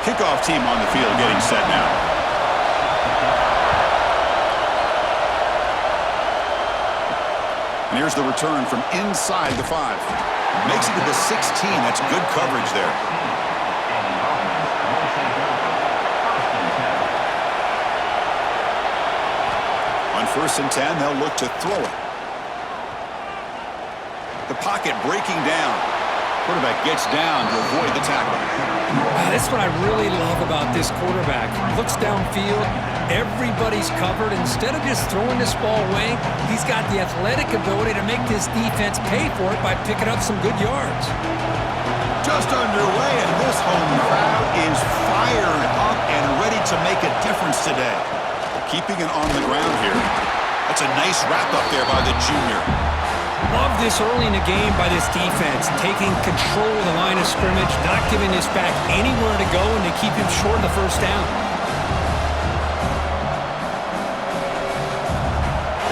Kickoff team on the field getting set now. And here's the return from inside the 5. Makes it to the 16. That's good coverage there. On 1st and 10, they'll look to throw it. The pocket breaking down. Quarterback gets down to avoid the tackle. That's what I really love about this quarterback. Looks downfield. Everybody's covered. Instead of just throwing this ball away, he's got the athletic ability to make this defense pay for it by picking up some good yards. Just underway, and this home crowd is fired up and ready to make a difference today. Keeping it on the ground here. That's a nice wrap-up there by the junior. Love this early in the game by this defense, taking control of the line of scrimmage, not giving this back anywhere to go, and to keep him short of the first down.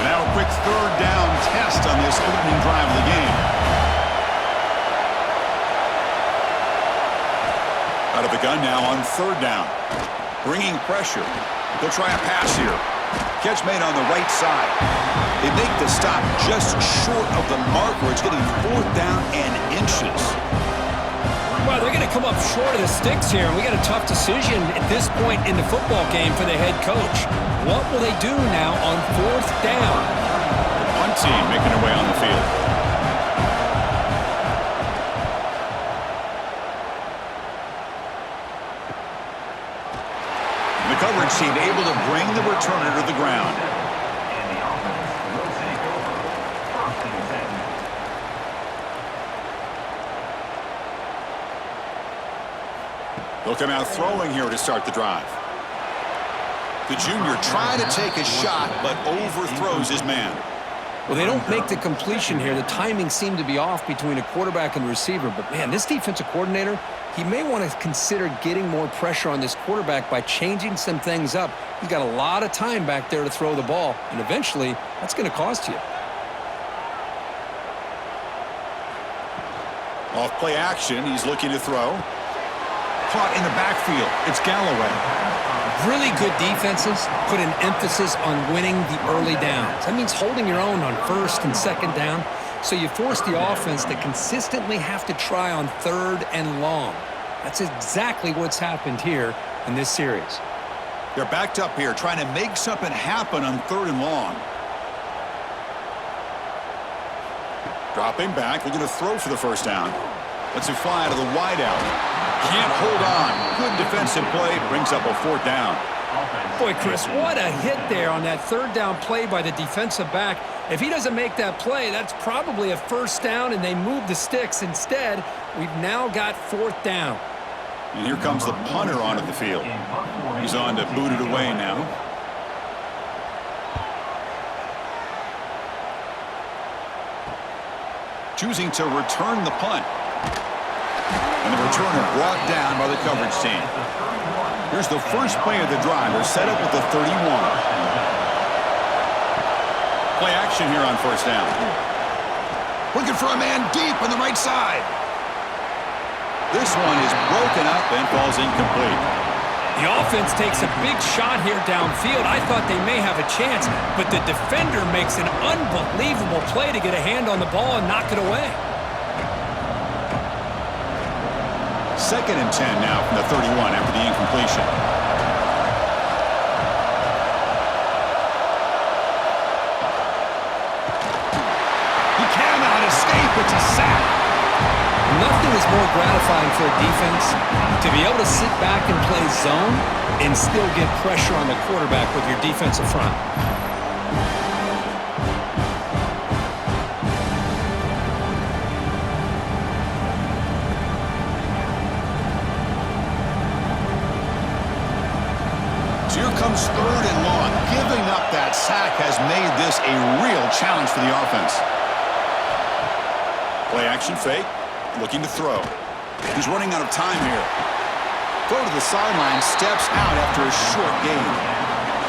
And now a quick 3rd down test on this opening drive of the game. Out of the gun now on 3rd down. Bringing pressure. They'll try a pass here. Catch made on the right side. They make the stop just short of the mark where it's getting 4th down and inches. Well, they're going to come up short of the sticks here, and we got a tough decision at this point in the football game for the head coach. What will they do now on 4th down? The punt team making their way on the field. The coverage team able to bring the returner to the ground. They'll come out throwing here to start the drive. The junior trying to take a shot, but overthrows his man. Well, they don't make the completion here. The timing seemed to be off between a quarterback and the receiver. But, man, this defensive coordinator, he may want to consider getting more pressure on this quarterback by changing some things up. He's got a lot of time back there to throw the ball, and eventually that's going to cost you. Off play action, he's looking to throw. Caught in the backfield. It's Galloway. Really good defenses put an emphasis on winning the early downs. That means holding your own on 1st and 2nd down. So you force the offense to consistently have to try on 3rd and long. That's exactly what's happened here in this series. They're backed up here trying to make something happen on 3rd and long. Dropping back, looking to throw for the 1st down. Lets it fly to the wideout. Can't hold on. Good defensive play. Brings up a 4th down. Boy, Chris, what a hit there on that 3rd down play by the defensive back. If he doesn't make that play, that's probably a 1st down, and they move the sticks. Instead, we've now got 4th down. And here comes the punter onto the field. He's on to boot it away now. Choosing to return the punt. And the returner brought down by the coverage team. Here's the first play of the drive. They're set up with the 31. Play action here on 1st down. Looking for a man deep on the right side. This one is broken up and falls incomplete. The offense takes a big shot here downfield. I thought they may have a chance, but the defender makes an unbelievable play to get a hand on the ball and knock it away. 2nd and 10 now from the 31 after the incompletion. He cannot escape. It's a sack. Nothing is more gratifying for a defense to be able to sit back and play zone and still get pressure on the quarterback with your defensive front. Here comes 3rd and long. Giving up that sack has made this a real challenge for the offense. Play action fake. Looking to throw. He's running out of time here. Throw to the sideline. Steps out after a short gain.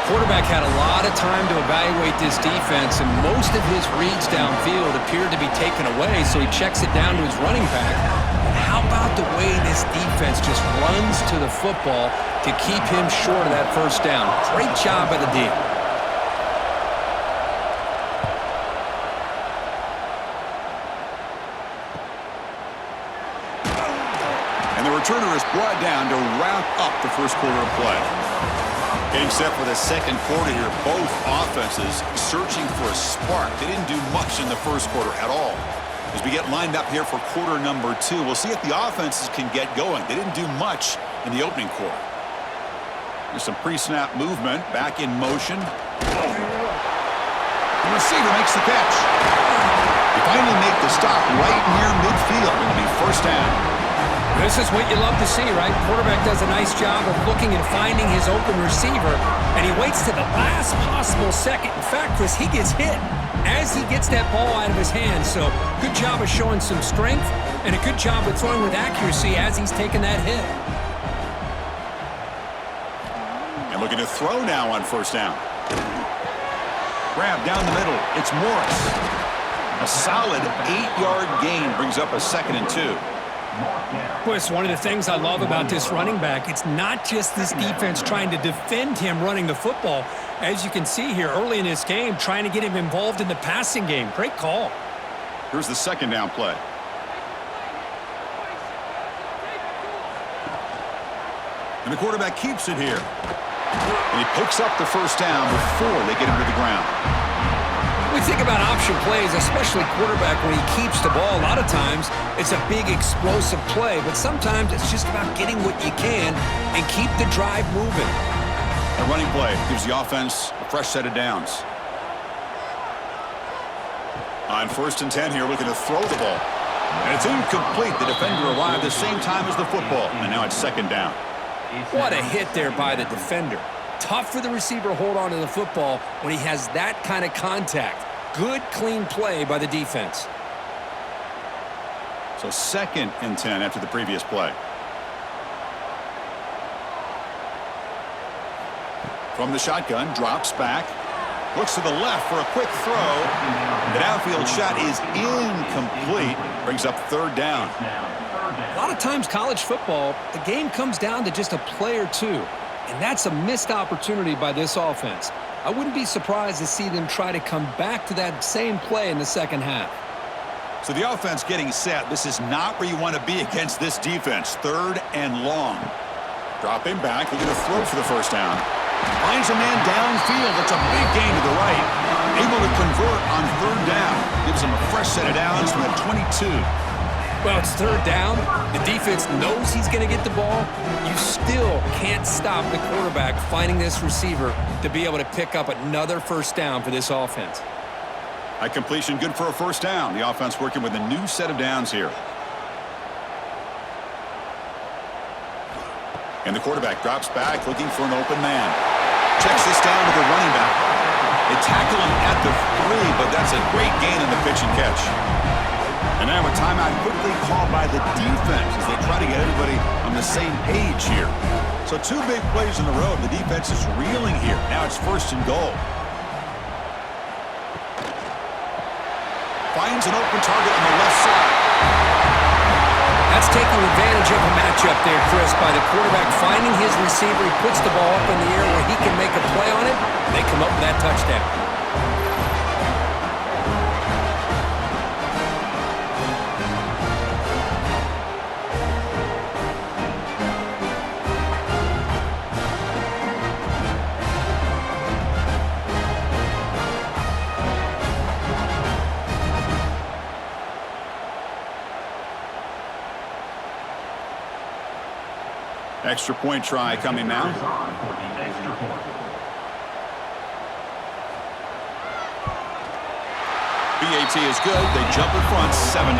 Quarterback had a lot of time to evaluate this defense, and most of his reads downfield appeared to be taken away, so he checks it down to his running back. And how how about the way this defense just runs to the football to keep him short of that first down? Great job by the D. And the returner is brought down to wrap up the first quarter of play. Getting set for the second quarter here. Both offenses searching for a spark. They didn't do much in the first quarter at all. As we get lined up here for quarter number 2, we'll see if the offenses can get going. They didn't do much in the opening quarter. There's some pre-snap movement. Back in motion. The receiver makes the catch. They finally make the stop right near midfield. It'll be first down. This is what you love to see, right? Quarterback does a nice job of looking and finding his open receiver, and he waits to the last possible second. In fact, Chris, he gets hit as he gets that ball out of his hands. So good job of showing some strength and a good job of throwing with accuracy as he's taking that hit. And looking to throw now on first down. Grab down the middle. It's Morris. A solid 8-yard gain brings up a 2nd and 2. Chris, one of the things I love about this running back, it's not just this defense trying to defend him running the football. As you can see here early in this game, trying to get him involved in the passing game. Great call. Here's the second down play. And the quarterback keeps it here. And he picks up the first down before they get him to the ground. We think about option plays, especially quarterback, when he keeps the ball. A lot of times, it's a big explosive play, but sometimes it's just about getting what you can and keep the drive moving. A running play gives the offense a fresh set of downs. On 1st and 10 here, looking to throw the ball. And it's incomplete. The defender arrived the same time as the football, and now it's 2nd down. What a hit there by the defender. Tough for the receiver to hold on to the football when he has that kind of contact. Good, clean play by the defense. So 2nd and 10 after the previous play. From the shotgun, drops back. Looks to the left for a quick throw. The downfield shot is incomplete. Brings up 3rd down. A lot of times college football, the game comes down to just a play or two. And that's a missed opportunity by this offense. I wouldn't be surprised to see them try to come back to that same play in the second half. So the offense getting set. This is not where you want to be against this defense. 3rd and long. Dropping back, looking to throw for the first down. Finds a man downfield. That's a big gain to the right. Able to convert on 3rd down. Gives him a fresh set of downs from the 22. Well, it's 3rd down. The defense knows he's going to get the ball. You still can't stop the quarterback finding this receiver to be able to pick up another first down for this offense. A completion good for a first down. The offense working with a new set of downs here. And the quarterback drops back looking for an open man. Checks this down to the running back. They tackle him at the 3, but that's a great gain in the pitch and catch. And now a timeout quickly called by the defense as they try to get everybody on the same page here. So 2 big plays in a row. The defense is reeling here. Now it's 1st and goal. Finds an open target on the left side. That's taking advantage of a matchup there, Chris, by the quarterback finding his receiver. He puts the ball up in the air where he can make a play on it. They come up with that touchdown. Extra point try coming now. BAT is good. They jump in front, 7-0.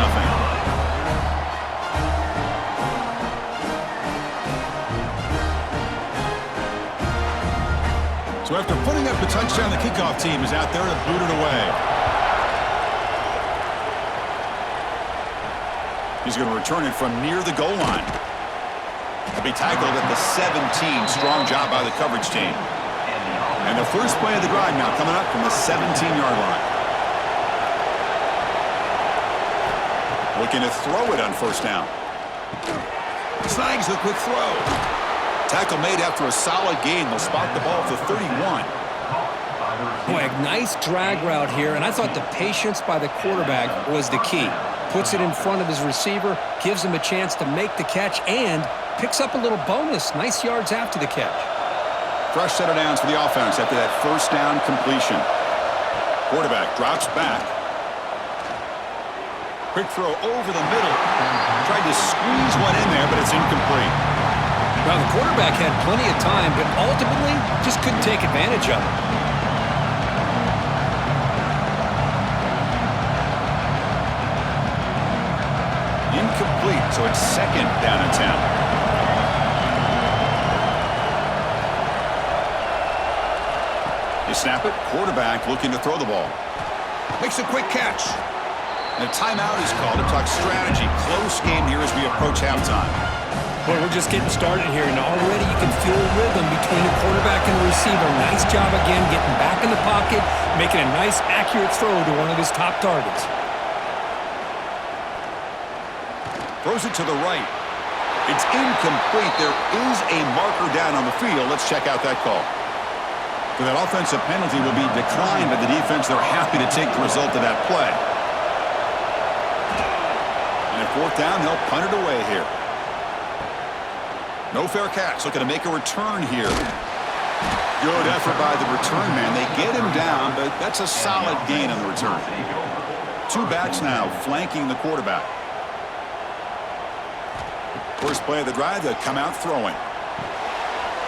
So after putting up the touchdown, the kickoff team is out there to boot it away. He's going to return it from near the goal line. He'll be tackled at the 17. Strong job by the coverage team. And the first play of the drive now coming up from the 17-yard line. Looking to throw it on first down. Snags the quick throw. Tackle made after a solid gain. They'll spot the ball at the 31. Boy, a nice drag route here, and I thought the patience by the quarterback was the key. Puts it in front of his receiver, gives him a chance to make the catch, and picks up a little bonus. Nice yards after the catch. Fresh set of downs for the offense after that first down completion. Quarterback drops back. Quick throw over the middle. Tried to squeeze one in there, but it's incomplete. Well, the quarterback had plenty of time, but ultimately just couldn't take advantage of it. Incomplete, so it's second down and 10. You snap it, quarterback looking to throw the ball. Makes a quick catch. And a timeout is called to talk strategy. Close game here as we approach halftime. Well, we're just getting started here, and already you can feel a rhythm between the quarterback and the receiver. Nice job again getting back in the pocket, making a nice, accurate throw to one of his top targets. Throws it to the right. It's incomplete. There is a marker down on the field. Let's check out that call. So that offensive penalty will be declined by the defense. They're happy to take the result of that play. And at fourth down, they'll punt it away here. No fair catch. Looking to make a return here. Good effort by the return man. They get him down, but that's a solid gain on the return. Two backs now flanking the quarterback. First play of the drive, they come out throwing.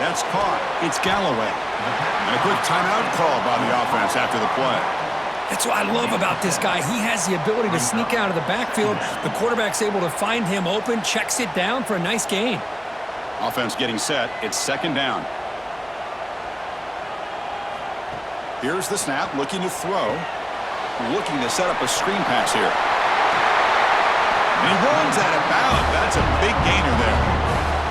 That's caught. It's Galloway. And a quick timeout call by the offense after the play. That's what I love about this guy. He has the ability to sneak out of the backfield. The quarterback's able to find him open, checks it down for a nice gain. Offense getting set. It's second down. Here's the snap, looking to throw. Looking to set up a screen pass here. And he runs out of bounds. That's a big gainer there.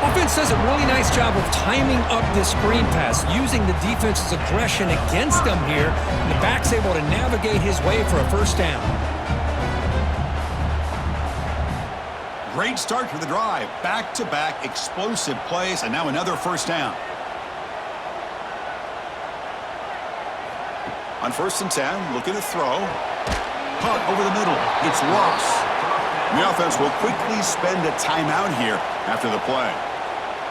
Offense does a really nice job of timing up this screen pass, using the defense's aggression against them here. And the back's able to navigate his way for a first down. Great start for the drive. Back-to-back explosive plays, and now another first down. On 1st and 10, looking to throw. Caught over the middle. It's lost. The offense will quickly spend a timeout here after the play.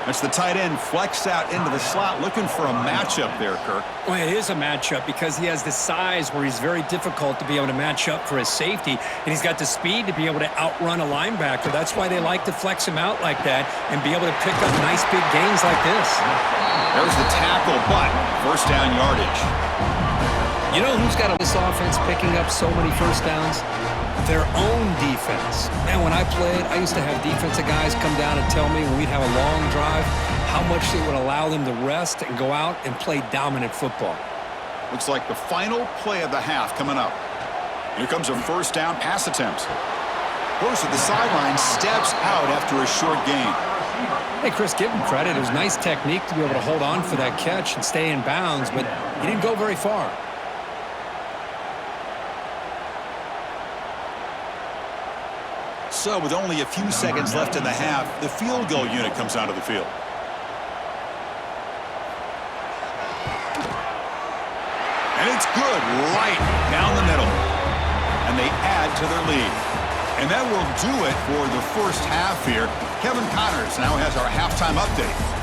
That's the tight end flexed out into the slot, looking for a matchup there, Kirk. Well, it is a matchup because he has the size where he's very difficult to be able to match up for his safety, and he's got the speed to be able to outrun a linebacker. That's why they like to flex him out like that and be able to pick up nice big gains like this. There's the tackle, but first down yardage. You know who's got this offense picking up so many first downs? Their own defense. Man, when I played, I used to have defensive guys come down and tell me when we'd have a long drive how much it would allow them to rest and go out and play dominant football. Looks like the final play of the half coming up. Here comes a first down pass attempt. Close at the sideline, steps out after a short gain. Hey, Chris, give him credit. It was nice technique to be able to hold on for that catch and stay in bounds, but he didn't go very far. So with only a few seconds left in the half, the field goal unit comes onto the field. And it's good right down the middle. And they add to their lead. And that will do it for the first half here. Kevin Connors now has our halftime update.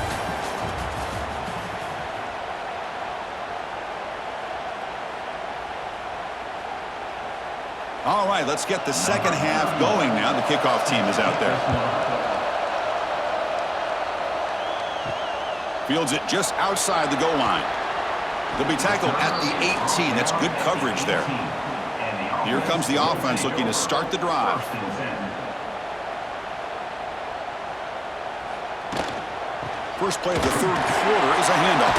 All right, let's get the second half going now. The kickoff team is out there. Fields it just outside the goal line. They'll be tackled at the 18. That's good coverage there. Here comes the offense looking to start the drive. First play of the third quarter is a handoff.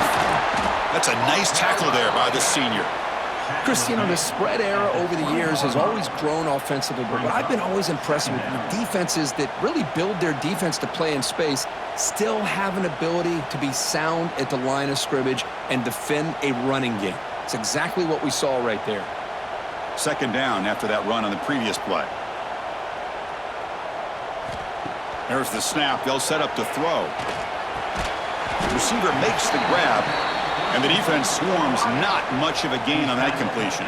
That's a nice tackle there by the senior. Chris, you know, the spread era over the years has always grown offensively, but what I've been always impressed with defenses that really build their defense to play in space still have an ability to be sound at the line of scrimmage and defend a running game. It's exactly what we saw right there. Second down after that run on the previous play. There's the snap. They'll set up to throw. The receiver makes the grab, and the defense swarms. Not much of a gain on that completion.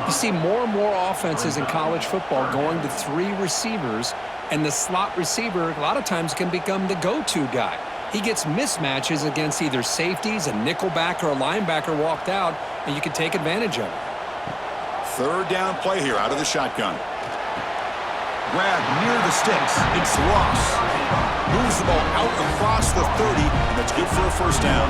You see more and more offenses in college football going to 3 receivers, and the slot receiver a lot of times can become the go-to guy. He gets mismatches against either safeties, a nickelback, or a linebacker walked out, and you can take advantage of it. Third down play here out of the shotgun. Grab near the sticks. It's lost. Moves the ball out across the 30, and that's good for a first down.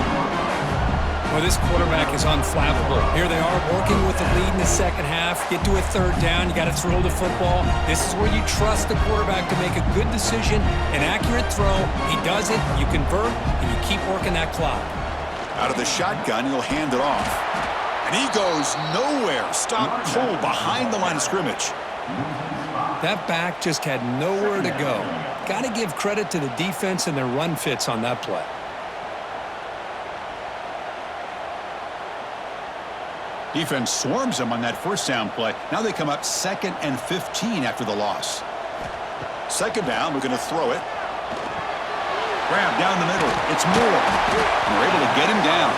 Well, this quarterback is unflappable. Here they are working with the lead in the second half. Get to a third down. You got to throw the football. This is where you trust the quarterback to make a good decision, an accurate throw. He does it, you convert, and you keep working that clock. Out of the shotgun, he'll hand it off. And he goes nowhere. Stopped cold behind the line of scrimmage. That back just had nowhere to go. Got to give credit to the defense and their run fits on that play. Defense swarms them on that first down play. Now they come up 2nd and 15 after the loss. Second down, we're going to throw it. Grab down the middle. It's Moore. And we're able to get him down.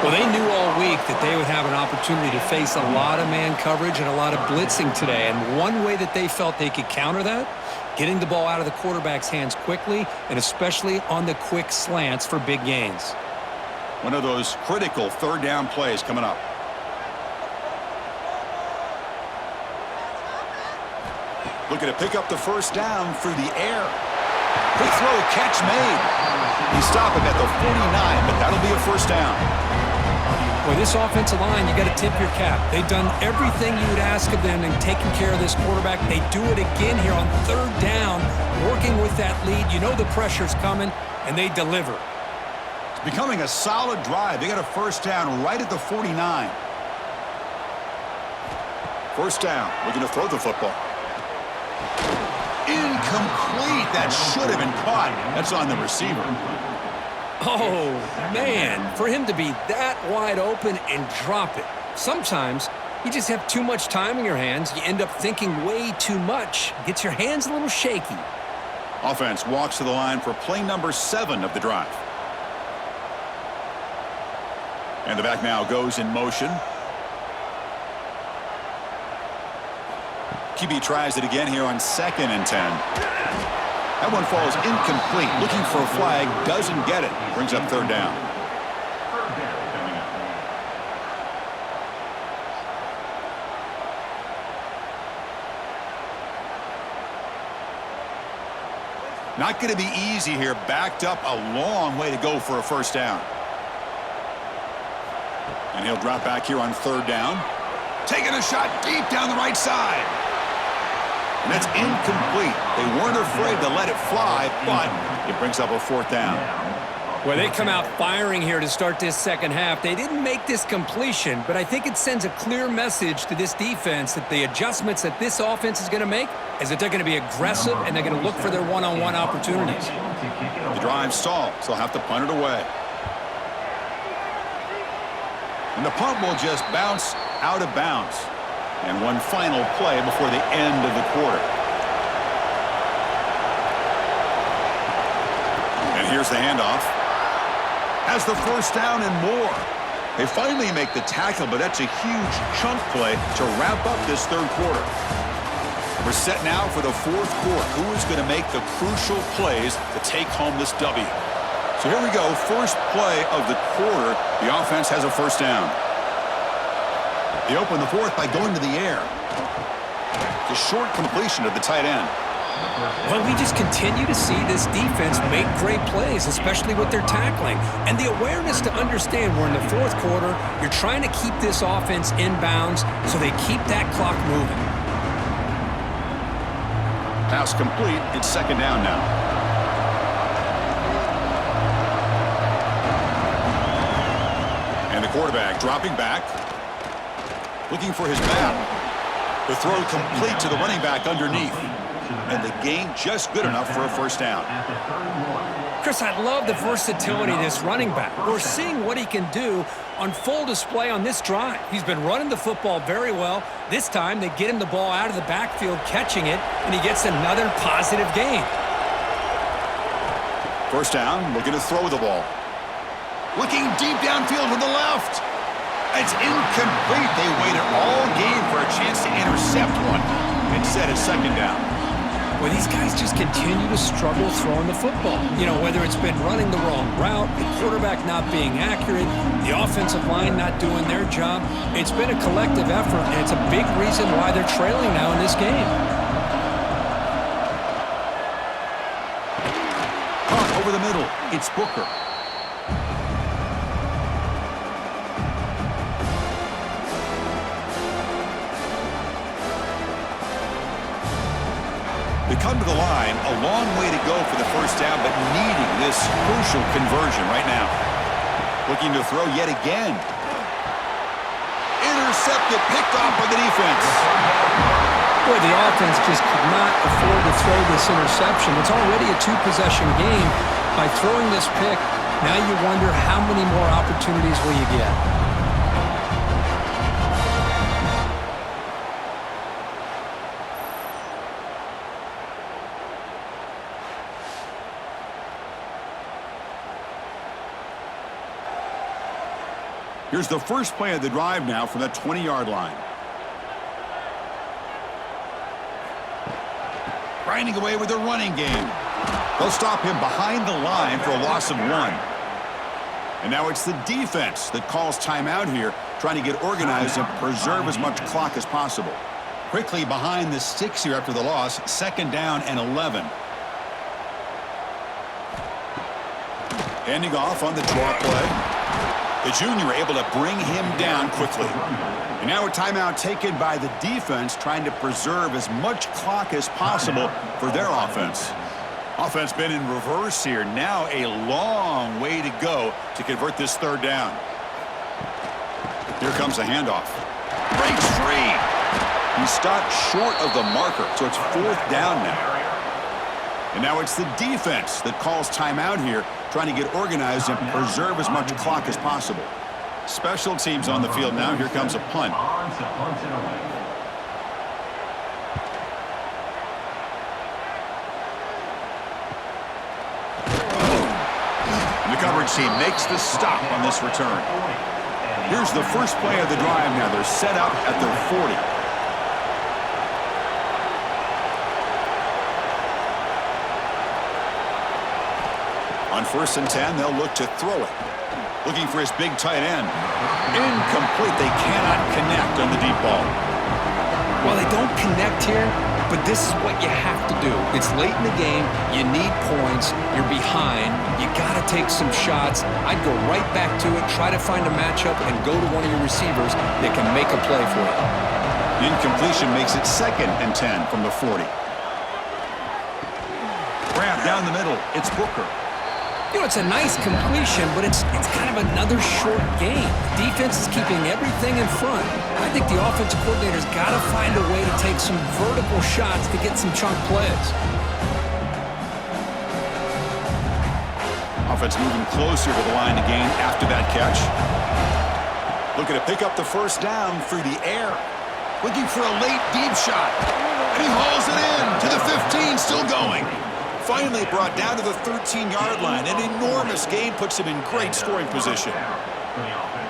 Well, they knew all week that they would have an opportunity to face a lot of man coverage and a lot of blitzing today. And one way that they felt they could counter that, getting the ball out of the quarterback's hands quickly, and especially on the quick slants for big gains. One of those critical third down plays coming up. Looking to pick up the first down through the air. Quick throw, catch made. He stopped him at the 49, but that'll be a first down. Boy, this offensive line, you got to tip your cap. They've done everything you would ask of them in taking care of this quarterback. They do it again here on third down, working with that lead. You know the pressure's coming, and they deliver. Becoming a solid drive. They got a first down right at the 49. First down. We're going to throw the football. Incomplete. That should have been caught. That's on the receiver. Oh, man. For him to be that wide open and drop it. Sometimes you just have too much time in your hands. You end up thinking way too much. Gets your hands a little shaky. Offense walks to the line for play number 7 of the drive. And the back now goes in motion. QB tries it again here on 2nd and 10. That one falls incomplete. Looking for a flag. Doesn't get it. Brings up third down. Not going to be easy here. Backed up a long way to go for a first down. And he'll drop back here on third down. Taking a shot deep down the right side. And that's incomplete. They weren't afraid to let it fly, but it brings up a fourth down. Well, they come out firing here to start this second half. They didn't make this completion, but I think it sends a clear message to this defense that the adjustments that this offense is going to make is that they're going to be aggressive and they're going to look for their one-on-one opportunities. The drive stalls, so they'll have to punt it away. And the punt will just bounce out of bounds. And one final play before the end of the quarter. And here's the handoff. Has the first down and more. They finally make the tackle, but that's a huge chunk play to wrap up this third quarter. We're set now for the fourth quarter. Who is going to make the crucial plays to take home this W? So here we go. First play of the quarter. The offense has a first down. They open the fourth by going to the air. The short completion of the tight end. Well, we just continue to see this defense make great plays, especially with their tackling. And the awareness to understand we're in the fourth quarter, you're trying to keep this offense in bounds so they keep that clock moving. Pass complete. It's second down now. And the quarterback dropping back. Looking for his map. The throw complete to the running back underneath. and the gain just good enough for a first down. Chris, I love the versatility of this running back. We're seeing what he can do on full display on this drive. He's been running the football very well. This time, they get him the ball out of the backfield, catching it, and he gets another positive gain. First down, looking to throw the ball. Looking deep downfield to the left. It's incomplete. They waited all game for a chance to intercept one. Instead, it's second down. Well, these guys just continue to struggle throwing the football. You know, whether it's been running the wrong route, the quarterback not being accurate, the offensive line not doing their job. It's been a collective effort, and it's a big reason why they're trailing now in this game. Caught over the middle. It's Booker. They come to the line, a long way to go for the first down, but needing this crucial conversion right now. Looking to throw yet again. Intercepted, picked off by the defense. Boy, the offense just could not afford to throw this interception. It's already a two-possession game. By throwing this pick, now you wonder how many more opportunities will you get. Here's the first play of the drive now from the 20-yard line. Grinding away with the running game. They'll stop him behind the line for a loss of 1. And now it's the defense that calls timeout here, trying to get organized and preserve as much clock as possible. Quickly behind the sticks here after the loss, second down and 11. Handing off on the draw play. The junior able to bring him down quickly. And now a timeout taken by the defense, trying to preserve as much clock as possible for their offense. Offense been in reverse here. Now a long way to go to convert this third down. Here comes the handoff. Breaks free. He stopped short of the marker, so it's fourth down now. And now it's the defense that calls timeout here, trying to get organized and preserve as much clock as possible. Special teams on the field now. Here comes a punt. And the coverage team makes the stop on this return. Here's the first play of the drive now. They're set up at their 40. On 1st and 10, they'll look to throw it. Looking for his big tight end. Incomplete. They cannot connect on the deep ball. Well, they don't connect here, but this is what you have to do. It's late in the game. You need points. You're behind. You got to take some shots. I'd go right back to it, try to find a matchup, and go to one of your receivers that can make a play for you. Incompletion makes it 2nd and 10 from the 40. Grab down the middle. It's Booker. You know, it's a nice completion, but it's kind of another short game. The defense is keeping everything in front. I think the offensive coordinator's got to find a way to take some vertical shots to get some chunk plays. Offense moving closer to the line to gain after that catch. Looking to pick up the first down through the air. Looking for a late deep shot. And he hauls it in to the 15, still going. Finally brought down to the 13-yard line. An enormous gain puts him in great scoring position.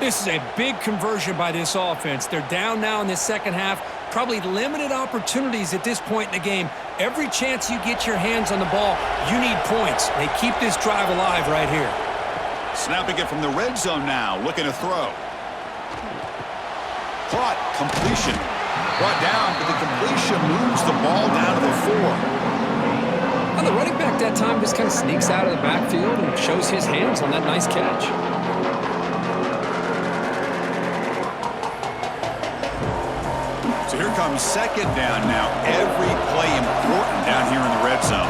This is a big conversion by this offense. They're down now in the second half. Probably limited opportunities at this point in the game. Every chance you get your hands on the ball, you need points. They keep this drive alive right here. Snapping it from the red zone now, looking to throw. Caught, completion. Brought down, but the completion moves the ball down to the 4. The running back that time just kind of sneaks out of the backfield and shows his hands on that nice catch. So here comes second down now. Every play important down here in the red zone.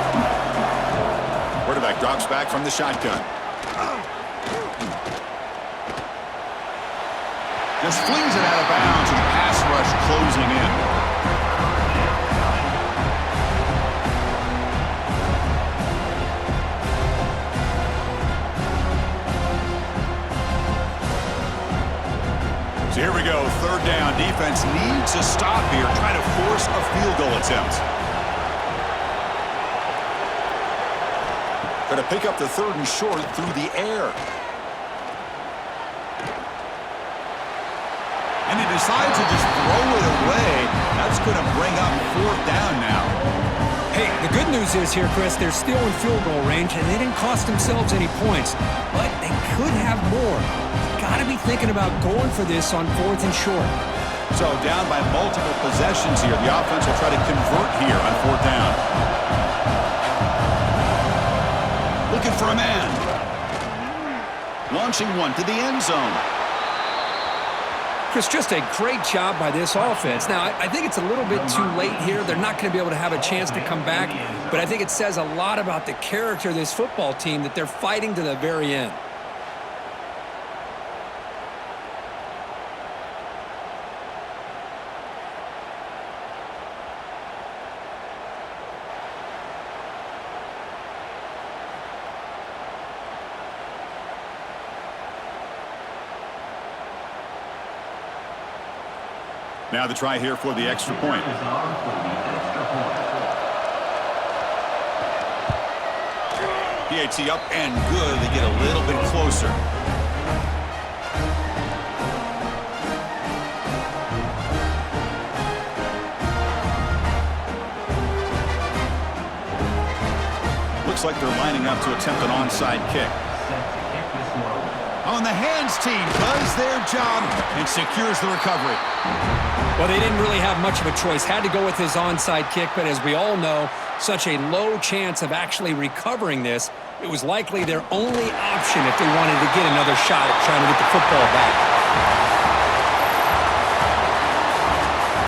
Quarterback drops back from the shotgun. Just flings it out of bounds, and the pass rush closing in. needs a stop here, trying to force a field goal attempt. Going to pick up the 3rd and short through the air. And he decides to just throw it away. That's going to bring up 4th down now. Hey, the good news is here, Chris, they're still in field goal range, and they didn't cost themselves any points. But they could have more. Got to be thinking about going for this on 4th and short. So down by multiple possessions here. The offense will try to convert here on 4th down. Looking for a man. Launching one to the end zone. Chris, just a great job by this offense. Now, I think it's a little bit too late here. They're not going to be able to have a chance to come back, but I think it says a lot about the character of this football team that they're fighting to the very end. Now the try here for the extra point. PAT up and good. They get a little bit closer. Looks like they're lining up to attempt an onside kick. On the hands team does their job and secures the recovery. Well, they didn't really have much of a choice. Had to go with his onside kick, but as we all know, such a low chance of actually recovering this. It was likely their only option if they wanted to get another shot at trying to get the football back.